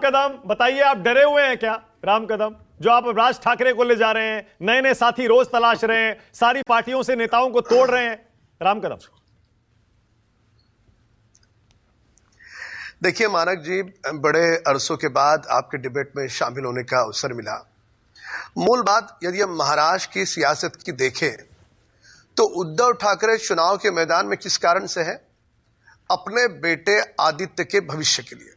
कदम बताइए, आप डरे हुए हैं क्या? राम कदम, जो आप राज ठाकरे को ले जा रहे हैं, नए नए साथी रोज तलाश रहे हैं, सारी पार्टियों से नेताओं को तोड़ रहे हैं, राम कदम। देखिए मानक जी, बड़े अरसों के बाद आपके डिबेट में शामिल होने का अवसर मिला। मूल बात यदि हम महाराष्ट्र की सियासत की देखें तो उद्धव ठाकरे चुनाव के मैदान में किस कारण से है? अपने बेटे आदित्य के भविष्य के लिए।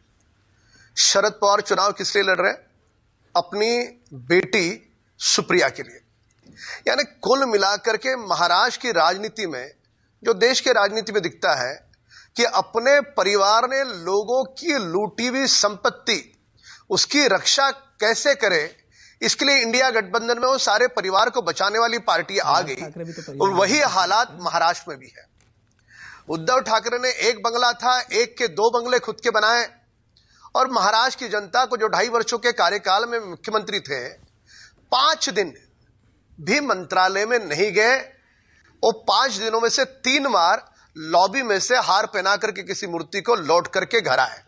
शरद पवार चुनाव किस लिए लड़ रहे हैं? अपनी बेटी सुप्रिया के लिए। यानी कुल मिलाकर के महाराष्ट्र की राजनीति में, जो देश के राजनीति में दिखता है कि अपने परिवार ने लोगों की लूटी हुई संपत्ति, उसकी रक्षा कैसे करे, इसके लिए इंडिया गठबंधन में वो सारे परिवार को बचाने वाली पार्टी आ गई। और वही हालात महाराष्ट्र में भी है। उद्धव ठाकरे ने एक बंगला था, एक के दो बंगले खुद के बनाए, और महाराष्ट्र की जनता को, जो 2.5 वर्षों के कार्यकाल में मुख्यमंत्री थे, 5 दिन भी मंत्रालय में नहीं गए। वो 5 दिनों में से 3 बार लॉबी में से हार पहना करके किसी मूर्ति को लौट करके घर आए।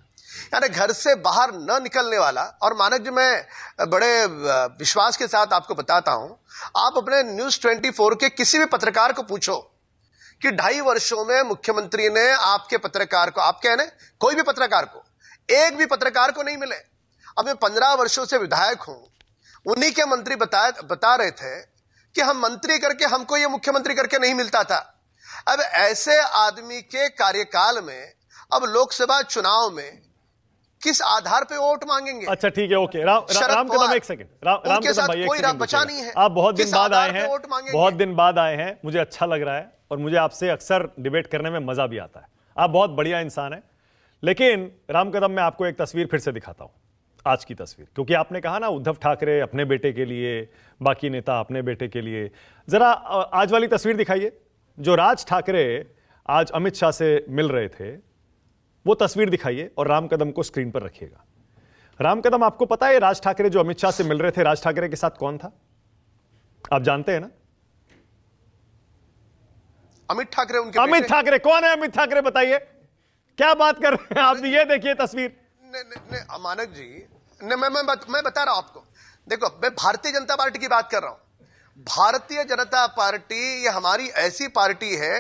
यानी घर से बाहर न निकलने वाला। और मानक जी, मैं बड़े विश्वास के साथ आपको बताता हूं, आप अपने न्यूज 24 के किसी भी पत्रकार को पूछो कि 2.5 वर्षों में मुख्यमंत्री ने आपके पत्रकार को, आप कहने कोई भी पत्रकार को, एक भी पत्रकार को नहीं मिले। अब मैं 15 वर्षों से विधायक हूं, उन्हीं के मंत्री बता रहे थे कि हम मंत्री करके, हमको ये मुख्यमंत्री करके नहीं मिलता था। अब ऐसे आदमी के कार्यकाल में अब लोकसभा चुनाव में किस आधार पे वोट मांगेंगे? अच्छा ठीक है, ओके। राम कदम, एक सेकंड। राम कदम भाई, कोई बचा नहीं है। आप बहुत दिन बाद आए हैं, बहुत दिन बाद आए हैं, मुझे अच्छा लग रहा है और मुझे आपसे अक्सर डिबेट करने में मजा भी आता है। आप बहुत बढ़िया इंसान है। लेकिन राम कदम, मैं आपको एक तस्वीर फिर से दिखाता हूं, आज की तस्वीर, क्योंकि आपने कहा ना उद्धव ठाकरे अपने बेटे के लिए, बाकी नेता अपने बेटे के लिए। जरा आज वाली तस्वीर दिखाइए, जो राज ठाकरे आज अमित शाह से मिल रहे थे, वो तस्वीर दिखाइए और राम कदम को स्क्रीन पर रखिएगा। राम कदम, आपको पता है राज ठाकरे जो अमित शाह से मिल रहे थे, राज ठाकरे के साथ कौन था? आप जानते हैं ना? अमित ठाकरे उनके अमित ठाकरे कौन है? अमित ठाकरे बताइए, क्या बात कर रहे हैं आप? ये देखिए तस्वीर। मानक जी, मैं बता रहा हूं आपको। देखो, मैं भारतीय जनता पार्टी की बात कर रहा हूं। भारतीय जनता पार्टी ये हमारी ऐसी पार्टी है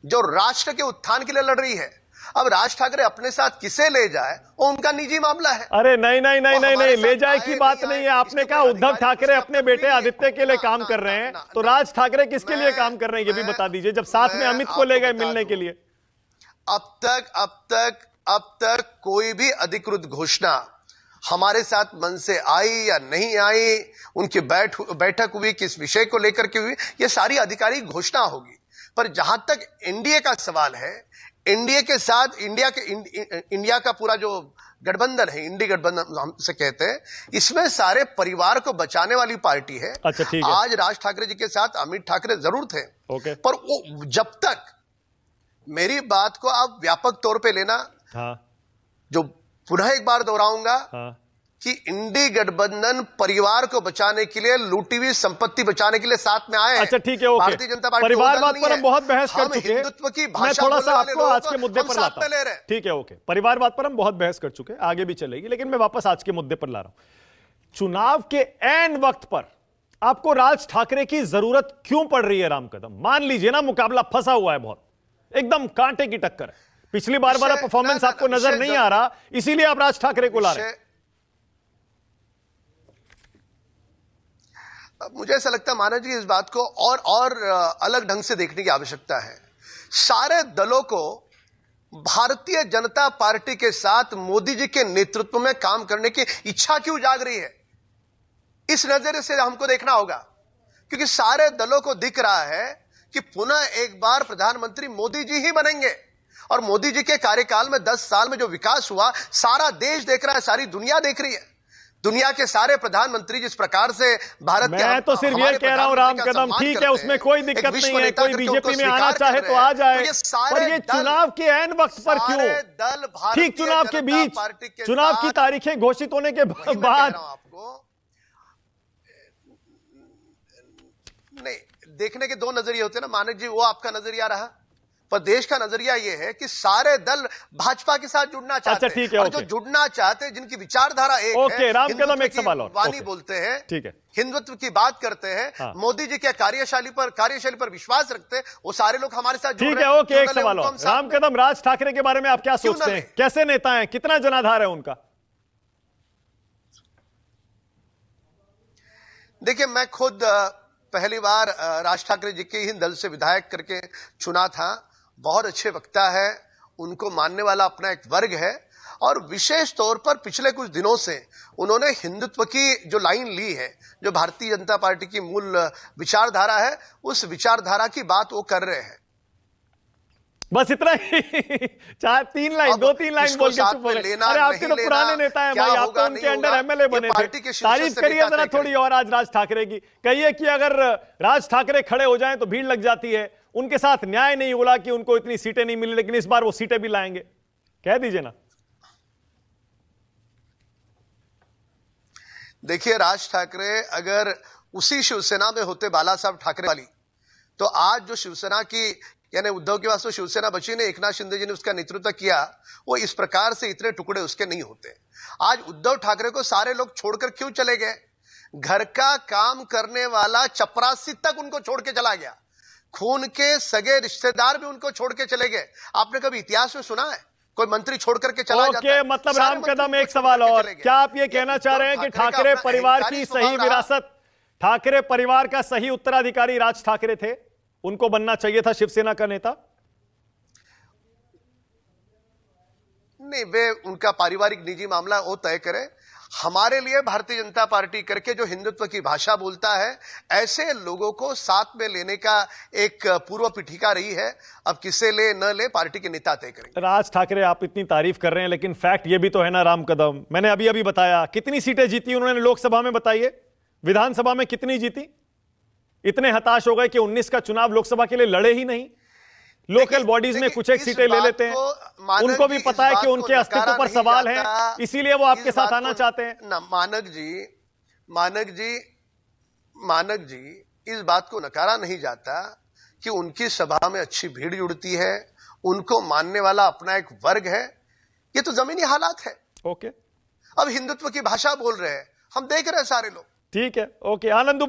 जो राष्ट्र के उत्थान के लिए लड़ रही है। अब राज ठाकरे अपने साथ किसे ले जाए वो उनका निजी मामला है। अरे नहीं नहीं नहीं नहीं नहीं, ले जाए की बात नहीं है। आपने कहा उद्धव ठाकरे अपने बेटे आदित्य के लिए काम कर रहे हैं, तो राज ठाकरे किसके लिए काम कर रहे हैं ये भी बता दीजिए, जब साथ में अमित को ले गए मिलने के लिए। अब तक कोई भी अधिकृत घोषणा हमारे साथ मन से आई या नहीं आई, उनकी बैठक हुई, किस विषय को लेकर के हुई, ये सारी आधिकारिक घोषणा होगी। पर जहां तक एनडीए का सवाल है, एनडीए के साथ इंडिया का पूरा जो गठबंधन है, इंडी गठबंधन हम से कहते हैं, इसमें सारे परिवार को बचाने वाली पार्टी है। अच्छा ठीक है। आज राज ठाकरे जी के साथ अमित ठाकरे जरूर थे, ओके, पर वो जब तक, मेरी बात को आप व्यापक तौर पे लेना। हाँ, जो पुनः एक बार दोहराऊंगा, हाँ, कि इंडी गठबंधन परिवार को बचाने के लिए, लूटी हुई संपत्ति बचाने के लिए साथ में आए। अच्छा ठीक है, ओके। भारतीय जनता पार्टी परिवारवाद पर हम बहुत बहस कर चुके हैं, हिंदुत्व की मैं भाषा थोड़ा सा बोलने आपको वाले आज के मुद्दे पर लाता हूं। ठीक है, ओके। परिवारवाद पर हम बहुत बहस कर चुके हैं, आगे भी चलेगी, लेकिन मैं वापस आज के मुद्दे पर ला रहा हूं। चुनाव के ऐन वक्त पर आपको राज ठाकरे की जरूरत क्यों पड़ रही है? राम कदम, मान लीजिए ना मुकाबला फंसा हुआ है, बहुत एकदम कांटे की टक्कर है, पिछली बार वाला परफॉर्मेंस आपको नजर नहीं आ रहा, इसीलिए आप राज ठाकरे को ला रहे हैं। मुझे ऐसा लगता है मानव जी, इस बात को और अलग ढंग से देखने की आवश्यकता है। सारे दलों को भारतीय जनता पार्टी के साथ मोदी जी के नेतृत्व में काम करने की इच्छा क्यों जाग रही है, इस नजरिए से हमको देखना होगा। क्योंकि सारे दलों को दिख रहा है कि पुनः एक बार प्रधानमंत्री मोदी जी ही बनेंगे, और मोदी जी के कार्यकाल में 10 साल में जो विकास हुआ, सारा देश देख रहा है, सारी दुनिया देख रही है। दुनिया के सारे प्रधानमंत्री जिस प्रकार से भारत के, मैं तो सिर्फ ये कह रहा हूं राम कदम, ठीक है, उसमें कोई दिक्कत नहीं है, कोई बीजेपी में आना चाहे तो आ जाए, पर ये चुनाव के ऐन वक्त पर क्यों? ठीक चुनाव के बीच, चुनाव की तारीखें घोषित होने के बाद। नहीं, देखने के दो नजरिए होते हैं ना मानक जी, वो आपका नजरिया रहा, पर देश का नजरिया यह है कि सारे दल भाजपा के साथ जुड़ना चाहते अच्छा, ठीक हैं है, और जो ओके। जुड़ना चाहते हैं, जिनकी विचारधारा एक ओके, है, राम कदम, हिंदुत्व एक की सवाल और, वाणी ओके। बोलते हैं, ठीक है। हिंदुत्व की बात करते हैं, हाँ। मोदी जी के कार्यशैली पर विश्वास रखते हैं, वो सारे लोग हमारे साथ जुड़ ठीक रहे है, हैं। ओके, क्यों एक न लें सवाल उनको और। हम साथ राम में? कदम, राज ठाकरे के बारे में आप क्या क्यों न सोचते हैं? लें? कैसे नेता हैं? कितना जनाधार है उनका? देखिए, मैं खुद पहली बार राज ठाकरे जी के ही दल से विधायक करके चुना था। बहुत अच्छे वक्ता है, उनको मानने वाला अपना एक वर्ग है, और विशेष तौर पर पिछले कुछ दिनों से उन्होंने हिंदुत्व की जो लाइन ली है, जो भारतीय जनता पार्टी की मूल विचारधारा है, उस विचारधारा की बात वो कर रहे हैं। बस इतना ही? तीन लाइन, अब 2-3 लाइन किसको बोल के साथ चुप हो में गए। लेना, अरे आपके नहीं तो लेना, पुराने नेता हैं क्या भाई, आप होगा, तो उनके नहीं अंडर होगा, एमएलए ये बने पार्टी थे। के शीर्ष तारीफ से करिए नेता जरा तय थोड़ी करेंगे। और आज राज ठाकरे की। कहिए कि अगर राज ठाकरे खड़े हो जाएं तो भीड़ लग जाती है, उनके साथ न्याय नहीं बोला कि उनको इतनी सीटें नहीं मिली, लेकिन इस बार वो सीटें भी लाएंगे। कह दीजिए ना। देखिए, राज ठाकरे अगर उसी शिवसेना में होते, बाला साहब ठाकरे वाली, तो आज जो शिवसेना की, यानी उद्धव के वास्ते शिवसेना बची ने, एकनाथ शिंदे जी ने उसका नेतृत्व किया, वो इस प्रकार से इतने टुकड़े उसके नहीं होते। आज उद्धव ठाकरे को सारे लोग छोड़कर क्यों चले गए? घर का काम करने वाला चपरासी तक उनको छोड़ के चला गया, खून के सगे रिश्तेदार भी उनको छोड़ के चले गए। आपने कभी इतिहास में सुना है कोई मंत्री छोड़ करके चला जाता है? ओके, मतलब सारे राम मंत्री कदम, उनको एक छोड़ सवाल करके और। चले गए। क्या आप ये कहना चाह रहे हैं कि उद्धव ठाकरे का ठाकरे अपना परिवार अहंकारी की स्वभाव सही रहा। विरासत, ठाकरे परिवार का सही उत्तराधिकारी राज ठाकरे थे, उनको बनना चाहिए था शिवसेना का नेता? नहीं, वे उनका पारिवारिक निजी मामला वो तय करे। हमारे लिए भारतीय जनता पार्टी करके जो हिंदुत्व की भाषा बोलता है, ऐसे लोगों को साथ में लेने का एक पूर्व पीठिका रही है। अब किसे ले न ले, पार्टी के नेता तय करेंगे। राज ठाकरे, आप इतनी तारीफ कर रहे हैं, लेकिन फैक्ट ये भी तो है ना राम कदम, मैंने अभी अभी बताया कितनी सीटें जीती उन्होंने लोकसभा में, बताइए। विधानसभा में कितनी जीती? इतने हताश हो गए कि 19 का चुनाव लोकसभा के लिए लड़े ही नहीं। लोकल बॉडीज में कुछ एक सीटें ले लेते हैं, उनको भी पता है कि उनके अस्तित्व पर सवाल है, इसीलिए वो आपके साथ आना चाहते हैं ना। मानक जी, इस बात को नकारा नहीं जाता कि उनकी सभा में अच्छी भीड़ जुड़ती है, उनको मानने वाला अपना एक वर्ग है। ये तो जमीनी हालात है। ओके, अब हिंदुत्व की भाषा बोल रहे हैं, हम देख रहे हैं सारे लोग। ठीक है, ओके। आनंद